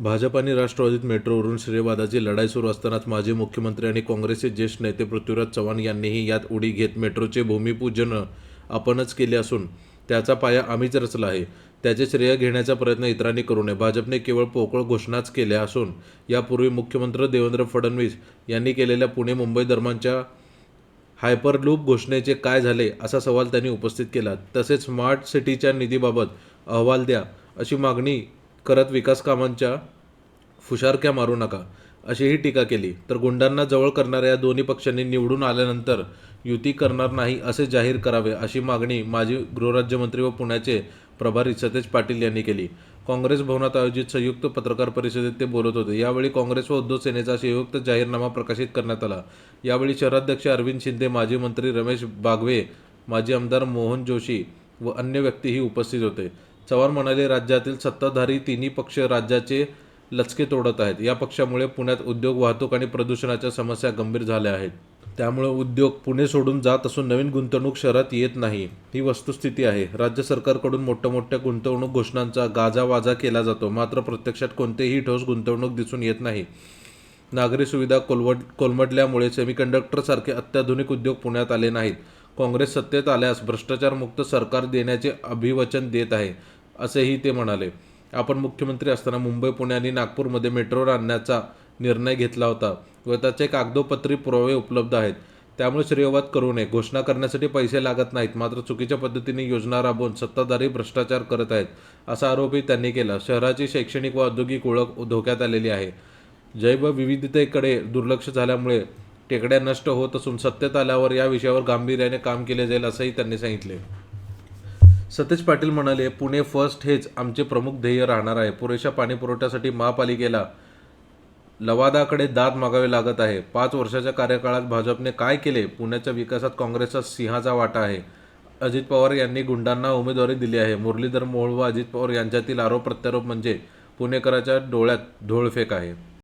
भाजप आणि राष्ट्रवादीत मेट्रोवरून श्रेयवादाची लढाई सुरू असतानाच माजी मुख्यमंत्री आणि काँग्रेसचे ज्येष्ठ नेते पृथ्वीराज चव्हाण यांनीही यात उडी घेत मेट्रोचे भूमिपूजन आपणच केले असून त्याचा पाया आम्हीच रचला आहे, त्याचे श्रेय घेण्याचा प्रयत्न इतरांनी करू नये. भाजपने केवळ पोकळ घोषणाच केल्या असून यापूर्वी मुख्यमंत्री देवेंद्र फडणवीस यांनी केलेल्या पुणे मुंबई दरम्यानच्या हायपरलूप घोषणेचे काय झाले असा सवाल त्यांनी उपस्थित केला. तसेच स्मार्ट सिटीच्या निधीबाबत अहवाल द्या अशी मागणी करत विकास कामांच्या फुशारक्या मारू नका अशीही टीका केली. तर गुंडांना जवळ करणाऱ्या या दोन्ही पक्षांनी निवडून आल्यानंतर युती करणार नाही असे जाहीर करावे अशी मागणी माजी गृहराज्यमंत्री व पुण्याचे प्रभारी सतेज पाटील यांनी केली. काँग्रेस भवनात आयोजित संयुक्त पत्रकार परिषदेत ते बोलत होते. यावेळी काँग्रेस व उद्धव सेनेचा संयुक्त जाहीरनामा प्रकाशित करण्यात आला. यावेळी शहराध्यक्ष अरविंद शिंदे, माजी मंत्री रमेश बागवे, माजी आमदार मोहन जोशी व अन्य व्यक्तीही उपस्थित होते. चव्हाण म्हणाले, राज्यातील सत्ताधारी तिन्ही पक्ष राज्याचे लचके तोडत आहेत. या पक्षामुळे पुण्यात उद्योग, वाहतूक आणि प्रदूषणाच्या समस्या गंभीर झाल्या आहेत. त्यामुळे उद्योग पुणे सोडून जात असून नवीन गुंतवणूक शहरात येत नाही, ही वस्तुस्थिती आहे. राज्य सरकारकडून मोठ्या गुंतवणूक घोषणांचा गाजावाजा केला जातो, मात्र प्रत्यक्षात कोणतेही ठोस गुंतवणूक दिसून येत नाही. नागरी सुविधा कोलमडल्यामुळे सेमीकंडक्टरसारखे अत्याधुनिक उद्योग पुण्यात आले नाहीत. काँग्रेस सत्तेत आल्यास भ्रष्टाचारमुक्त सरकार देण्याचे अभिवचन देत आहे, असेही ते म्हणाले. आपण मुख्यमंत्री असताना मुंबई, पुणे आणि नागपूरमध्ये मेट्रो आणण्याचा निर्णय घेतला होता व त्याचे कागदोपत्री पुरावे उपलब्ध आहेत. त्यामुळे श्रेयवाद करू नये. घोषणा करण्यासाठी पैसे लागत नाहीत, मात्र चुकीच्या पद्धतीने योजना राबवून सत्ताधारी भ्रष्टाचार करत आहेत, असा आरोपही त्यांनी केला. शहराची शैक्षणिक व औद्योगिक ओळख धोक्यात आलेली आहे. जैवविविधतेकडे दुर्लक्ष झाल्यामुळे टेकड्या नष्ट होत असून सत्तेत आल्यावर या विषयावर गांभीर्याने काम केले जाईल, असंही त्यांनी सांगितले. सतेज पाटील म्हणाले, पुणे फर्स्ट हेच आमचे प्रमुख ध्येय राहणार आहे. पुरेशा पाणीपुरवठ्यासाठी महापालिकेला लवादाकडे दाद मागावे लागत आहे. 5 वर्षाच्या कार्यकाळात भाजपने काय केले? पुण्याच्या विकासात काँग्रेसचा सिंहाचा वाटा आहे. अजित पवार यांनी गुंडांना उमेदवारी दिली आहे. मुरलीधर मोहोळ व अजित पवार यांच्यातील आरोप प्रत्यारोप म्हणजे पुणेकरांच्या डोळ्यात ढोळफेक आहे.